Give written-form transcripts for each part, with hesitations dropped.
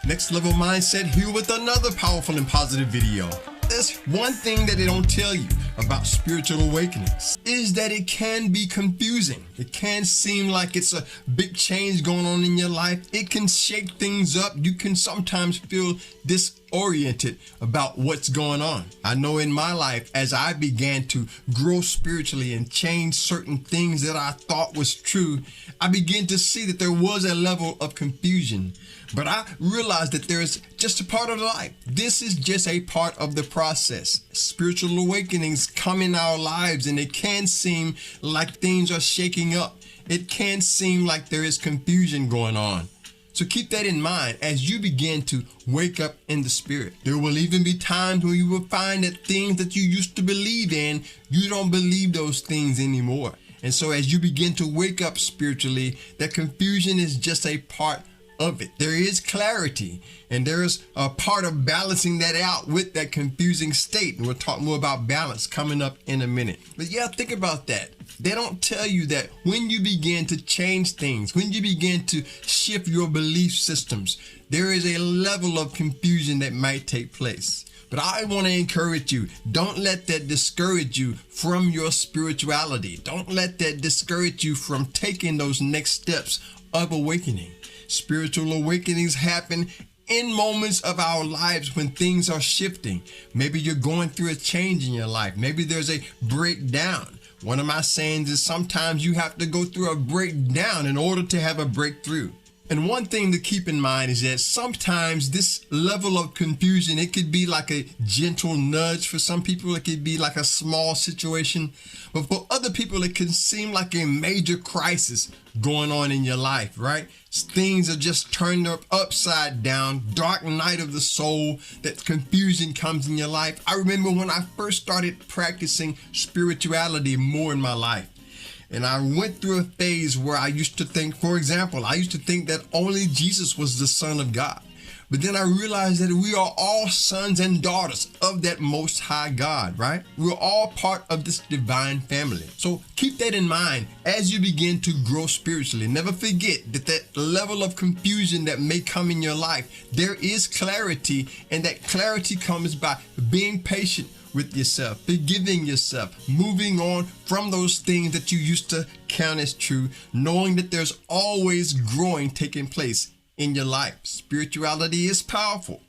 Next Level Mindset here with another powerful and positive video. There's one thing that they don't tell you about spiritual awakenings is that it can be confusing. It can seem like it's a big change going on in your life. It can shake things up. You can sometimes feel disoriented about what's going on. I know in my life, as I began to grow spiritually and change certain things that I thought was true, I began to see that there was a level of confusion. But I realized that there is just a part of life. This is just a part of the process. Spiritual awakenings come in our lives, and it can seem like things are shaking up. It can seem like there is confusion going on. So keep that in mind as you begin to wake up in the spirit. There will even be times when you will find that things that you used to believe in, you don't believe those things anymore. And so as you begin to wake up spiritually, that confusion is just a part of it. There is clarity, and there is a part of balancing that out with that confusing state. And we'll talk more about balance coming up in a minute. But yeah, think about that. They don't tell you that when you begin to change things, when you begin to shift your belief systems, there is a level of confusion that might take place. But I want to encourage you, don't let that discourage you from your spirituality. Don't let that discourage you from taking those next steps of awakening. Spiritual awakenings happen in moments of our lives when things are shifting. Maybe you're going through a change in your life. Maybe there's a breakdown. One of my sayings is sometimes you have to go through a breakdown in order to have a breakthrough. And one thing to keep in mind is that sometimes this level of confusion, it could be like a gentle nudge for some people. It could be like a small situation. But for other people, it can seem like a major crisis going on in your life, right? Things are just turned up upside down, dark night of the soul, that confusion comes in your life. I remember when I first started practicing spirituality more in my life. And I went through a phase where I used to think, for example, I used to think that only Jesus was the Son of God. But then I realized that we are all sons and daughters of that Most High God, right? We're all part of this divine family. So keep that in mind as you begin to grow spiritually. Never forget that that level of confusion that may come in your life, there is clarity, and that clarity comes by being patient with yourself, forgiving yourself, moving on from those things that you used to count as true, knowing that there's always growing taking place in your life. Spirituality is powerful,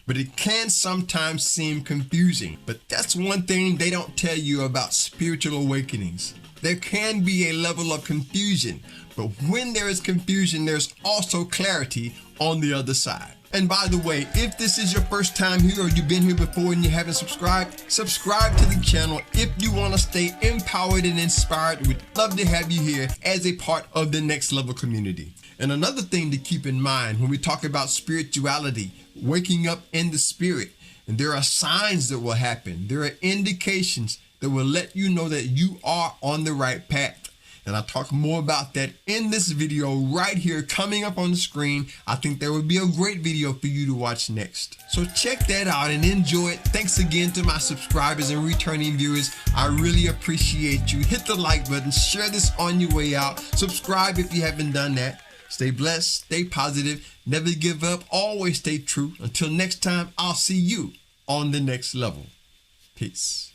but it can sometimes seem confusing. But that's one thing they don't tell you about spiritual awakenings. There can be a level of confusion, but when there is confusion, there's also clarity on the other side. And by the way, if this is your first time here or you've been here before and you haven't subscribed, subscribe to the channel if you want to stay empowered and inspired. We'd love to have you here as a part of the Next Level community. And another thing to keep in mind when we talk about spirituality, waking up in the spirit, and there are signs that will happen. There are indications that will let you know that you are on the right path. And I'll talk more about that in this video right here coming up on the screen. I think there would be a great video for you to watch next. So check that out and enjoy it. Thanks again to my subscribers and returning viewers. I really appreciate you. Hit the like button, share this on your way out. Subscribe if you haven't done that. Stay blessed, stay positive, never give up, always stay true. Until next time, I'll see you on the next level. Peace.